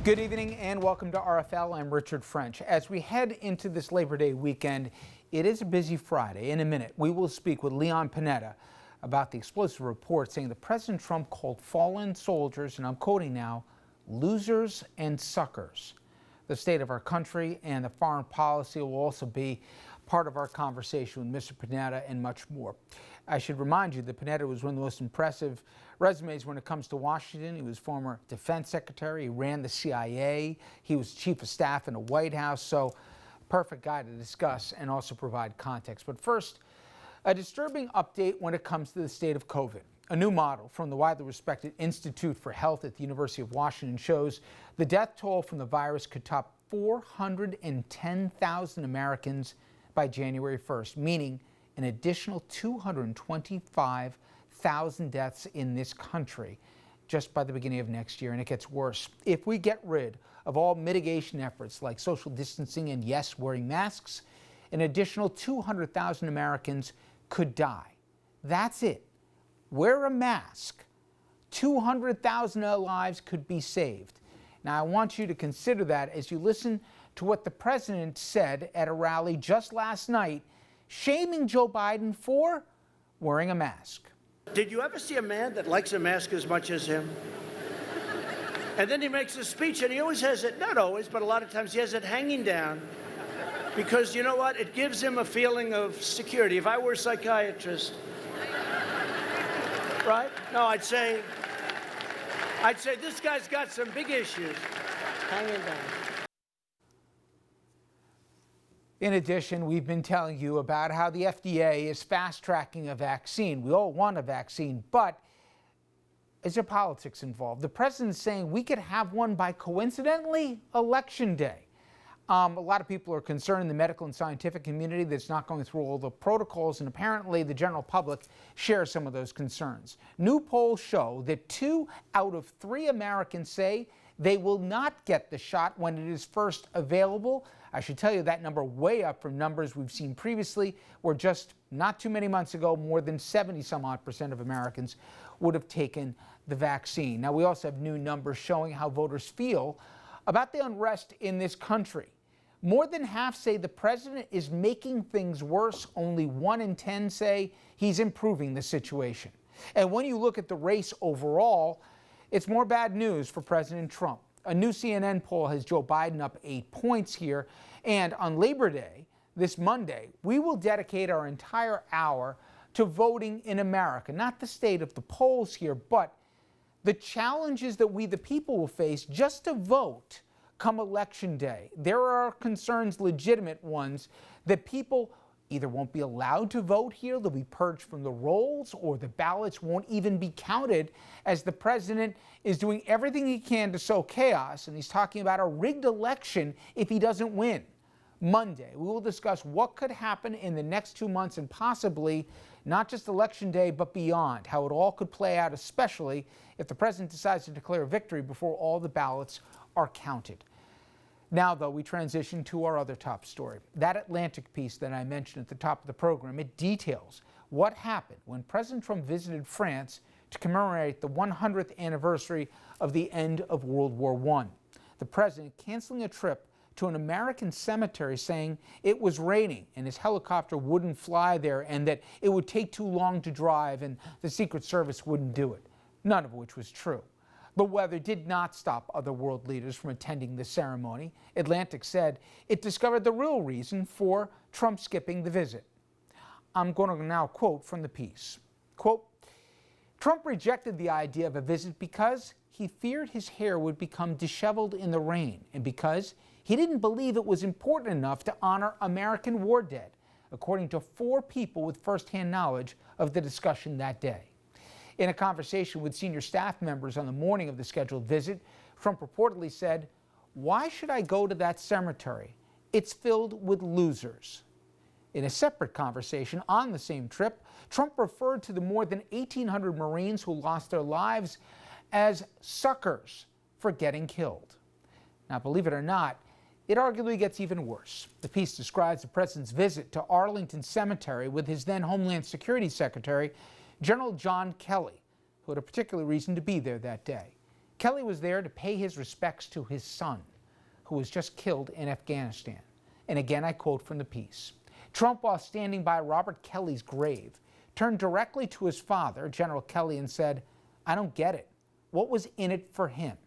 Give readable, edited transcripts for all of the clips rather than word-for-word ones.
Good evening and welcome to RFL. I'm Richard French. As we head into this Labor Day weekend, it is a busy Friday. In a minute, we will speak with Leon Panetta about the explosive report saying that President Trump called fallen soldiers, and I'm quoting now, losers and suckers. The state of our country and the foreign policy will also be part of our conversation with Mr. Panetta and much more. I should remind you that Panetta was one of the most impressive resumes when it comes to Washington. He was former defense secretary. He ran the CIA. He was chief of staff in the White House. So perfect guy to discuss and also provide context. But first, a disturbing update when it comes to the state of COVID. A new model from the widely respected Institute for Health at the University of Washington shows the death toll from the virus could top 410,000 Americans by January 1st, meaning an additional 225,000 deaths in this country just by the beginning of next year, and it gets worse. If we get rid of all mitigation efforts like social distancing and, yes, wearing masks, an additional 200,000 Americans could die. That's it. Wear a mask. 200,000 lives could be saved. Now, I want you to consider that as you listen to what the president said at a rally just last night, shaming Joe Biden for wearing a mask. Did you ever see a man that likes a mask as much as him? And then he makes a speech and he always has it, not always, but a lot of times he has it hanging down because you know what? It gives him a feeling of security. If I were a psychiatrist, right? No, I'd say this guy's got some big issues hanging down. In addition, we've been telling you about how the FDA is fast-tracking a vaccine. We all want a vaccine, but is there politics involved? The president's saying we could have one by, coincidentally, Election Day. A lot of people are concerned in the medical and scientific community that it's not going through all the protocols, and apparently the general public shares some of those concerns. New polls show that 2 out of 3 Americans say they will not get the shot when it is first available. I should tell you that number way up from numbers we've seen previously, where just not too many months ago, more than 70-some-odd% of Americans would have taken the vaccine. Now, we also have new numbers showing how voters feel about the unrest in this country. More than half say the president is making things worse. Only 1 in 10 say he's improving the situation. And when you look at the race overall, it's more bad news for President Trump. A new CNN poll has Joe Biden up 8 points here. And on Labor Day, this Monday, we will dedicate our entire hour to voting in America. Not the state of the polls here, but the challenges that we, the people, will face just to vote come Election Day. There are concerns, legitimate ones, that people either won't be allowed to vote here, they'll be purged from the rolls, or the ballots won't even be counted, as the president is doing everything he can to sow chaos, and he's talking about a rigged election if he doesn't win. Monday, we will discuss what could happen in the next 2 months and possibly not just Election Day, but beyond, how it all could play out, especially if the president decides to declare victory before all the ballots are counted. Now, though, we transition to our other top story. That Atlantic piece that I mentioned at the top of the program, it details what happened when President Trump visited France to commemorate the 100th anniversary of the end of World War I. The president canceling a trip to an American cemetery, saying it was raining and his helicopter wouldn't fly there and that it would take too long to drive and the Secret Service wouldn't do it, none of which was true. The weather did not stop other world leaders from attending the ceremony. Atlantic said it discovered the real reason for Trump skipping the visit. I'm going to now quote from the piece. Quote, Trump rejected the idea of a visit because he feared his hair would become disheveled in the rain and because he didn't believe it was important enough to honor American war dead, according to 4 people with firsthand knowledge of the discussion that day. In a conversation with senior staff members on the morning of the scheduled visit, Trump reportedly said, "Why should I go to that cemetery? It's filled with losers." In a separate conversation on the same trip, Trump referred to the more than 1,800 Marines who lost their lives as suckers for getting killed. Now, believe it or not, it arguably gets even worse. The piece describes the president's visit to Arlington Cemetery with his then Homeland Security Secretary, General John Kelly, who had a particular reason to be there that day. Kelly was there to pay his respects to his son, who was just killed in Afghanistan. And again, I quote from the piece. Trump, while standing by Robert Kelly's grave, turned directly to his father, General Kelly, and said, "I don't get it. What was in it for him?"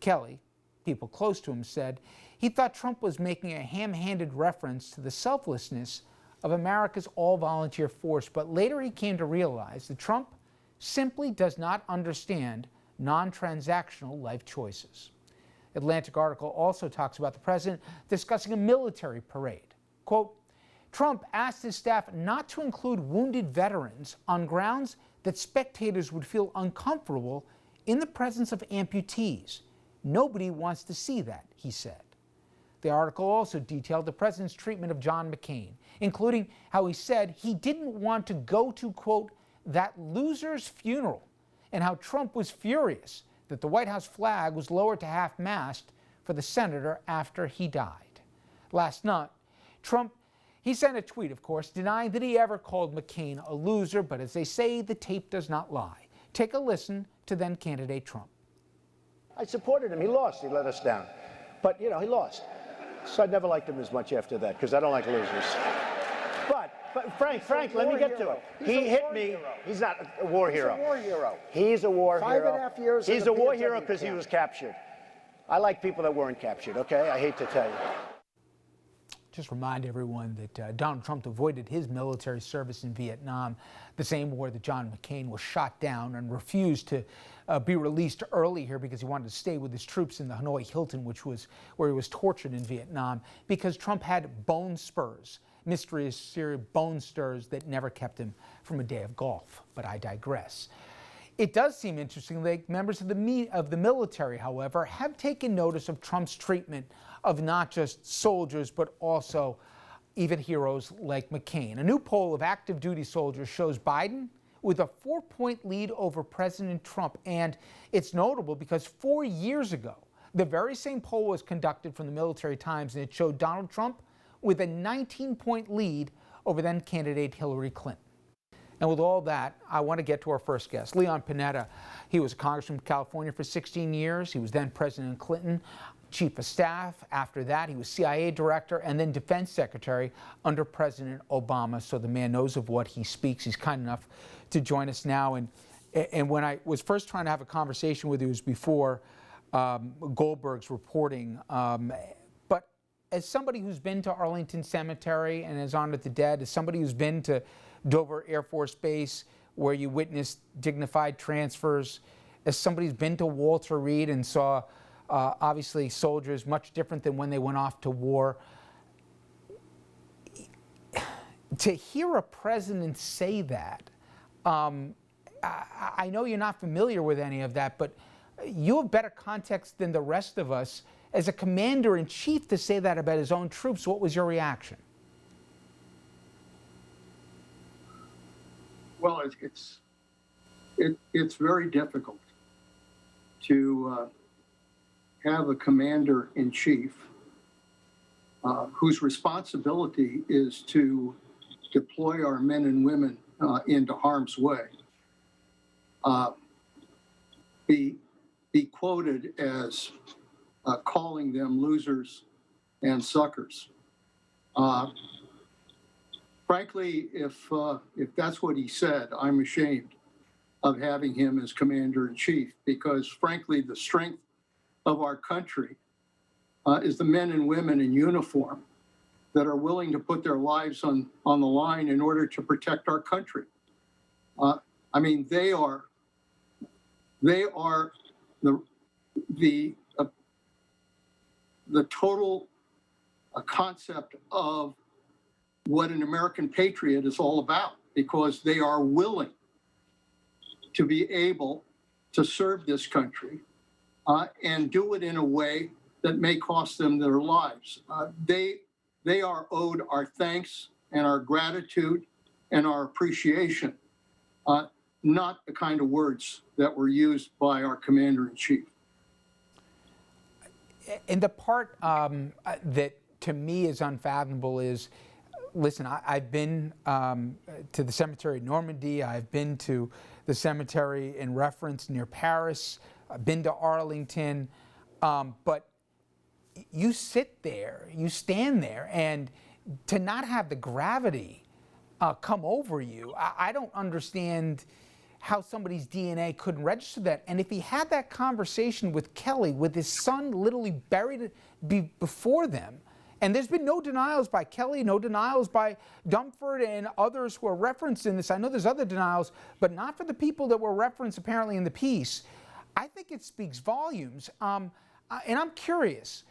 Kelly, people close to him, said he thought Trump was making a ham-handed reference to the selflessness of America's all-volunteer force, but later he came to realize that Trump simply does not understand non-transactional life choices. Atlantic article also talks about the president discussing a military parade. Quote, Trump asked his staff not to include wounded veterans on grounds that spectators would feel uncomfortable in the presence of amputees. Nobody wants to see that, he said. The article also detailed the president's treatment of John McCain, including how he said he didn't want to go to, quote, that loser's funeral, and how Trump was furious that the White House flag was lowered to half-mast for the senator after he died. Last night, Trump, he sent a tweet, of course, denying that he ever called McCain a loser, but as they say, the tape does not lie. Take a listen to then-candidate Trump. I supported him. He lost. He let us down. But, you know, he lost. So I never liked him as much after that because I don't like losers. But Frank, let me get to it. He hit me. He's not a war hero. He's a war hero. He's a war hero. 5.5 years. He's a war hero because he was captured. I like people that weren't captured, okay? I hate to tell you. Just remind everyone that Donald Trump avoided his military service in Vietnam, the same war that John McCain was shot down and refused to be released early here because he wanted to stay with his troops in the Hanoi Hilton, which was where he was tortured in Vietnam, because Trump had bone spurs, mysterious serious bone spurs that never kept him from a day of golf. But I digress. It does seem interesting that members of the military, however, have taken notice of Trump's treatment of not just soldiers, but also even heroes like McCain. A new poll of active duty soldiers shows Biden with a 4-point lead over President Trump. And it's notable because 4 years ago, the very same poll was conducted from the Military Times, and it showed Donald Trump with a 19-point lead over then candidate Hillary Clinton. And with all that, I want to get to our first guest, Leon Panetta. He was a congressman from California for 16 years. He was then President Clinton, chief of staff. After that, he was CIA director and then defense secretary under President Obama. So the man knows of what he speaks. He's kind enough to join us now. And when I was first trying to have a conversation with you, it was before Goldberg's reporting. But as somebody who's been to Arlington Cemetery and has honored the dead, as somebody who's been to Dover Air Force Base, where you witnessed dignified transfers, as somebody who's been to Walter Reed and saw obviously soldiers much different than when they went off to war, to hear a president say that, I know you're not familiar with any of that, but you have better context than the rest of us as a commander-in-chief to say that about his own troops. What was your reaction? Well, it's very difficult to have a commander-in-chief whose responsibility is to deploy our men and women into harm's way, be quoted as calling them losers and suckers. Frankly, if that's what he said, I'm ashamed of having him as commander-in-chief, because frankly, the strength of our country is the men and women in uniform that are willing to put their lives on the line in order to protect our country. I mean, they are the total concept of what an American patriot is all about, because they are willing to be able to serve this country and do it in a way that may cost them their lives. They are owed our thanks and our gratitude and our appreciation, not the kind of words that were used by our commander-in-chief. And the part that to me is unfathomable is, listen, I've been to the cemetery in Normandy. I've been to the cemetery in reference near Paris, I've been to Arlington, but you sit there, you stand there, and to not have the gravity come over you, I don't understand how somebody's DNA couldn't register that. And if he had that conversation with Kelly, with his son literally buried before them, and there's been no denials by Kelly, no denials by Dumford and others who are referenced in this. I know there's other denials, but not for the people that were referenced apparently in the piece. I think it speaks volumes. And I'm curious.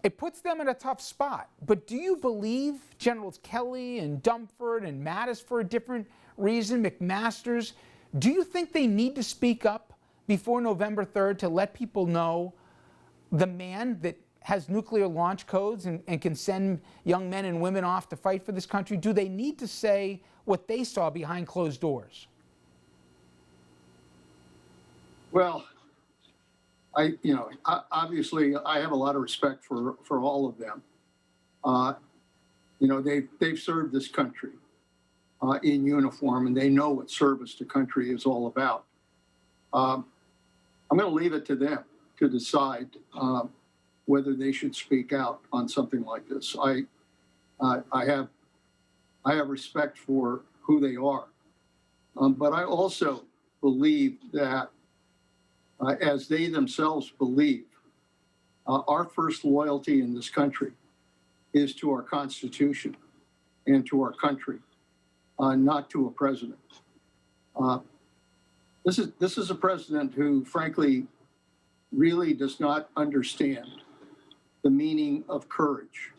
It puts them in a tough spot. But do you believe Generals Kelly and Dumford and Mattis for a different reason, McMaster's, do you think they need to speak up before November 3rd to let people know the man that has nuclear launch codes and can send young men and women off to fight for this country? Do they need to say what they saw behind closed doors? Well, obviously I have a lot of respect for all of them. They've served this country in uniform, and they know what service to country is all about. I'm going to leave it to them to decide whether they should speak out on something like this. I have respect for who they are, but I also believe that, as they themselves believe, our first loyalty in this country is to our Constitution and to our country, not to a president. This is a president who, frankly, really does not understand the meaning of courage,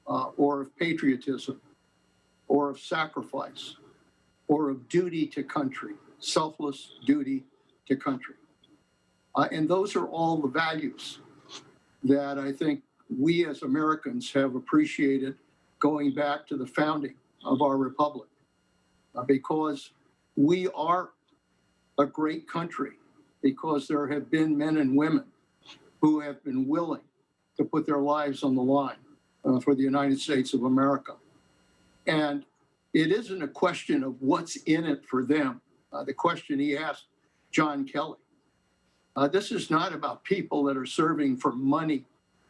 or of patriotism, or of sacrifice, or of duty to country, selfless duty to country. And those are all the values that I think we as Americans have appreciated going back to the founding of our republic, because we are a great country, because there have been men and women who have been willing to put their lives on the line for the United States of America. And it isn't a question of what's in it for them. The question he asked John Kelly. This is not about people that are serving for money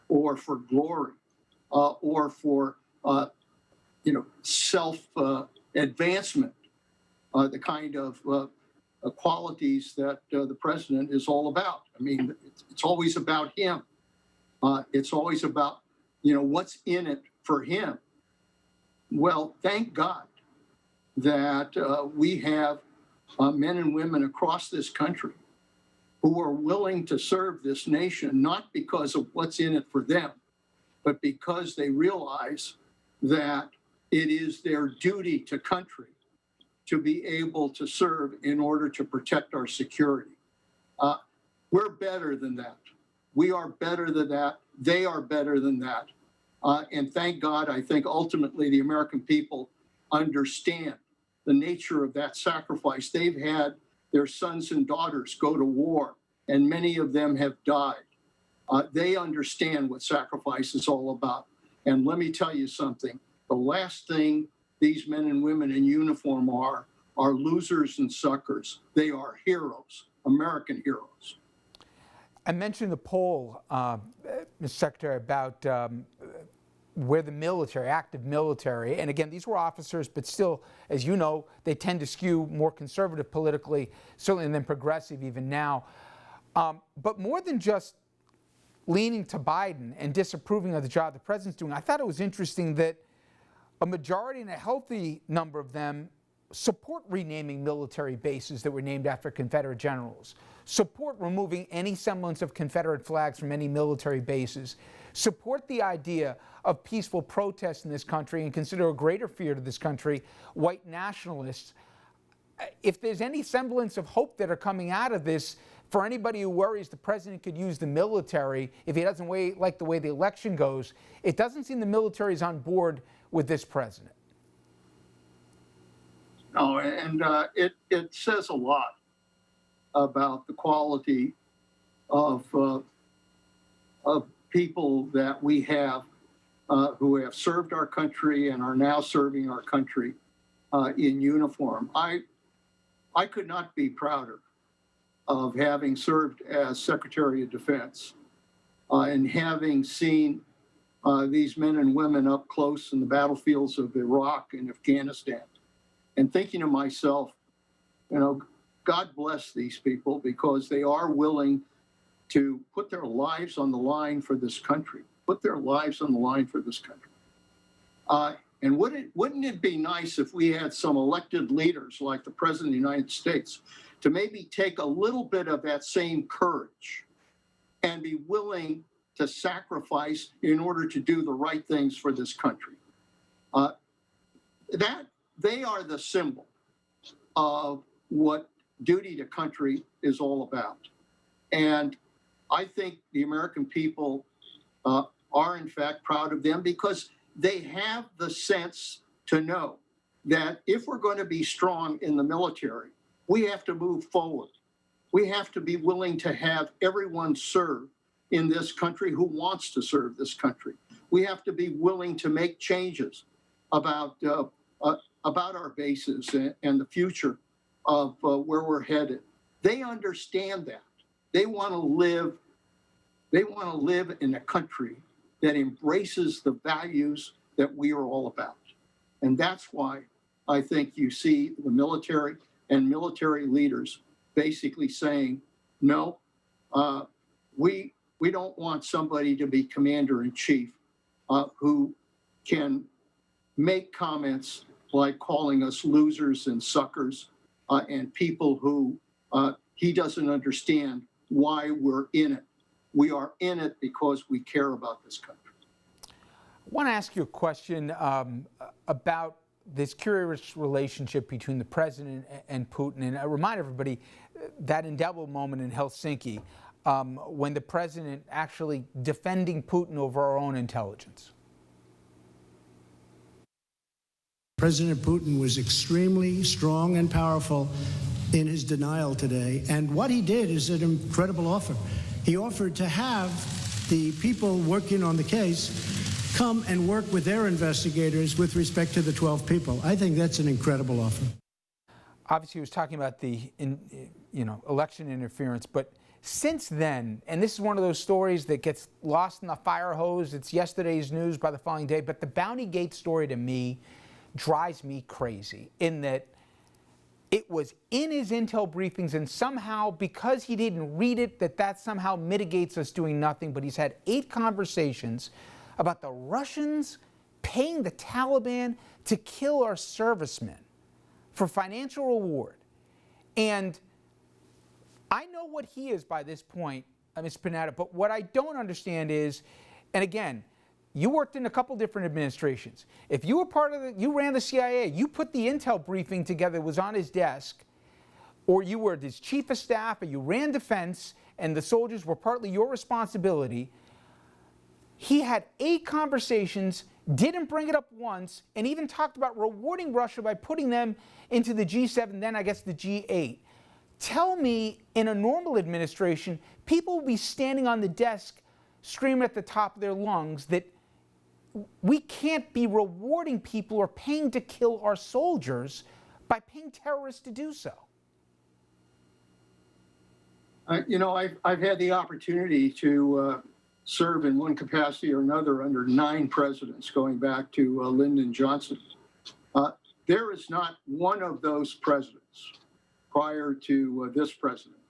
or for glory or for self-advancement, the kind of qualities that the president is all about. I mean, it's always about him. It's always about, what's in it for him. Well, thank God that we have men and women across this country who are willing to serve this nation, not because of what's in it for them, but because they realize that it is their duty to country to be able to serve in order to protect our security. We're better than that. We are better than that. They are better than that. And thank God, I think ultimately the American people understand the nature of that sacrifice. They've had their sons and daughters go to war, and many of them have died. They understand what sacrifice is all about. And let me tell you something, the last thing these men and women in uniform are losers and suckers. They are heroes, American heroes. I mentioned the poll, Mr. Secretary, about where the military, active military, and again, these were officers, but still, as you know, they tend to skew more conservative politically, certainly than progressive even now. But more than just leaning to Biden and disapproving of the job the president's doing, I thought it was interesting that a majority and a healthy number of them support renaming military bases that were named after Confederate generals, support removing any semblance of Confederate flags from any military bases, support the idea of peaceful protest in this country, and consider a greater fear to this country white nationalists. If there's any semblance of hope that are coming out of this, for anybody who worries the president could use the military if he doesn't like the way the election goes, it doesn't seem the military is on board with this president. No, and it says a lot about the quality of people that we have who have served our country and are now serving our country in uniform. I could not be prouder of having served as Secretary of Defense and having seen these men and women up close in the battlefields of Iraq and Afghanistan, and thinking to myself, God bless these people because they are willing to put their lives on the line for this country, And wouldn't it be nice if we had some elected leaders like the President of the United States to maybe take a little bit of that same courage and be willing to sacrifice in order to do the right things for this country? That they are the symbol of what duty to country is all about. And I think the American people are in fact proud of them because they have the sense to know that if we're going to be strong in the military, we have to move forward. We have to be willing to have everyone serve in this country who wants to serve this country. We have to be willing to make changes about our bases and the future of where we're headed. They understand that. They want to live in a country that embraces the values that we are all about. And that's why I think you see the military and military leaders basically saying, no, we don't want somebody to be commander-in-chief who can make comments like calling us losers and suckers and people who he doesn't understand why we're in it. We are in it because we care about this country. I want to ask you a question about this curious relationship between the president and Putin. And I remind everybody that indelible moment in Helsinki when the president actually defending Putin over our own intelligence. President Putin was extremely strong and powerful in his denial today. And what he did is an incredible offer. He offered to have the people working on the case come and work with their investigators with respect to the 12 people. I think that's an incredible offer. Obviously, he was talking about the election interference, but since then, and this is one of those stories that gets lost in the fire hose, it's yesterday's news by the following day, but the Bounty Gate story to me drives me crazy in that it was in his intel briefings, and somehow, because he didn't read it, that somehow mitigates us doing nothing. But he's had 8 conversations about the Russians paying the Taliban to kill our servicemen for financial reward. And I know what he is by this point, Mr. Panetta, but what I don't understand is, and again, you worked in a couple different administrations. If you were part of you ran the CIA, you put the intel briefing together, it was on his desk, or you were his chief of staff, or you ran defense, and the soldiers were partly your responsibility. He had 8 conversations, didn't bring it up once, and even talked about rewarding Russia by putting them into the G7, then I guess the G8. Tell me, in a normal administration, people will be standing on the desk screaming at the top of their lungs that we can't be rewarding people or paying to kill our soldiers by paying terrorists to do so. I've had the opportunity to serve in one capacity or another under 9 presidents, going back to Lyndon Johnson. There is not one of those presidents prior to this president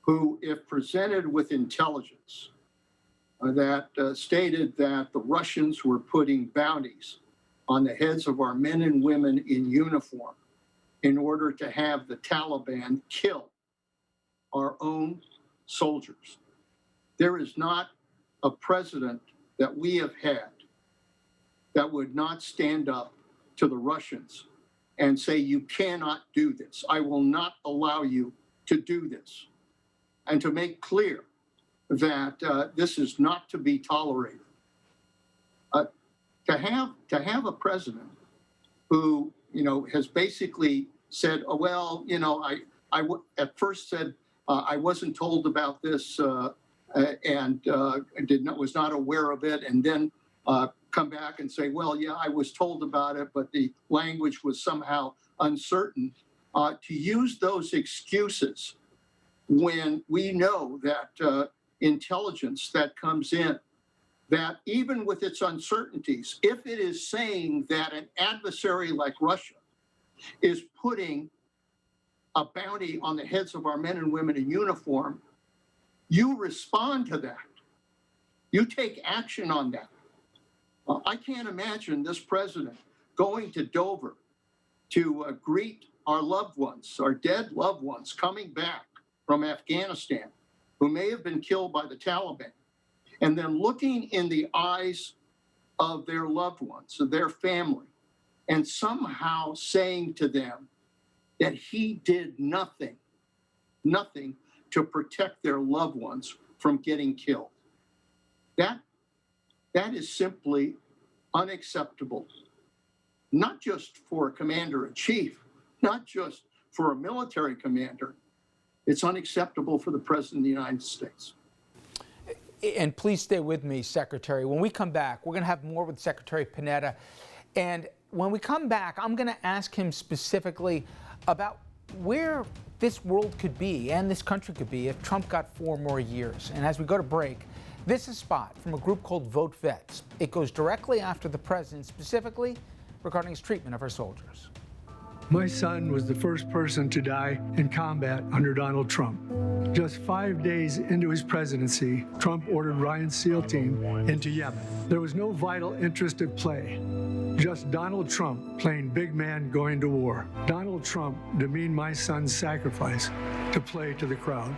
who, if presented with intelligence that stated that the Russians were putting bounties on the heads of our men and women in uniform in order to have the Taliban kill our own soldiers. There is not a president that we have had that would not stand up to the Russians and say, you cannot do this. I will not allow you to do this. And to make clear that this is not to be tolerated. To have a president who, has basically said, oh, well, I at first said I wasn't told about this and was not aware of it, and then come back and say, well, yeah, I was told about it, but the language was somehow uncertain. To use those excuses when we know that intelligence that comes in, that even with its uncertainties, if it is saying that an adversary like Russia is putting a bounty on the heads of our men and women in uniform, you respond to that. You take action on that. I can't imagine this president going to Dover to greet our loved ones, our dead loved ones coming back from Afghanistan who may have been killed by the Taliban, and then looking in the eyes of their loved ones, of their family, and somehow saying to them that he did nothing to protect their loved ones from getting killed. That is simply unacceptable, not just for a commander-in-chief, not just for a military commander. It's unacceptable for the President of the United States. And please stay with me, Secretary. When we come back, we're going to have more with Secretary Panetta. And when we come back, I'm going to ask him specifically about where this world could be and this country could be if Trump got 4 more years. And as we go to break, this is a spot from a group called Vote Vets. It goes directly after the president, specifically regarding his treatment of our soldiers. My son was the first person to die in combat under Donald Trump. Just 5 days into his presidency, Trump ordered Ryan's SEAL team into Yemen. There was no vital interest at play, just Donald Trump playing big man going to war. Donald Trump demeaned my son's sacrifice to play to the crowd.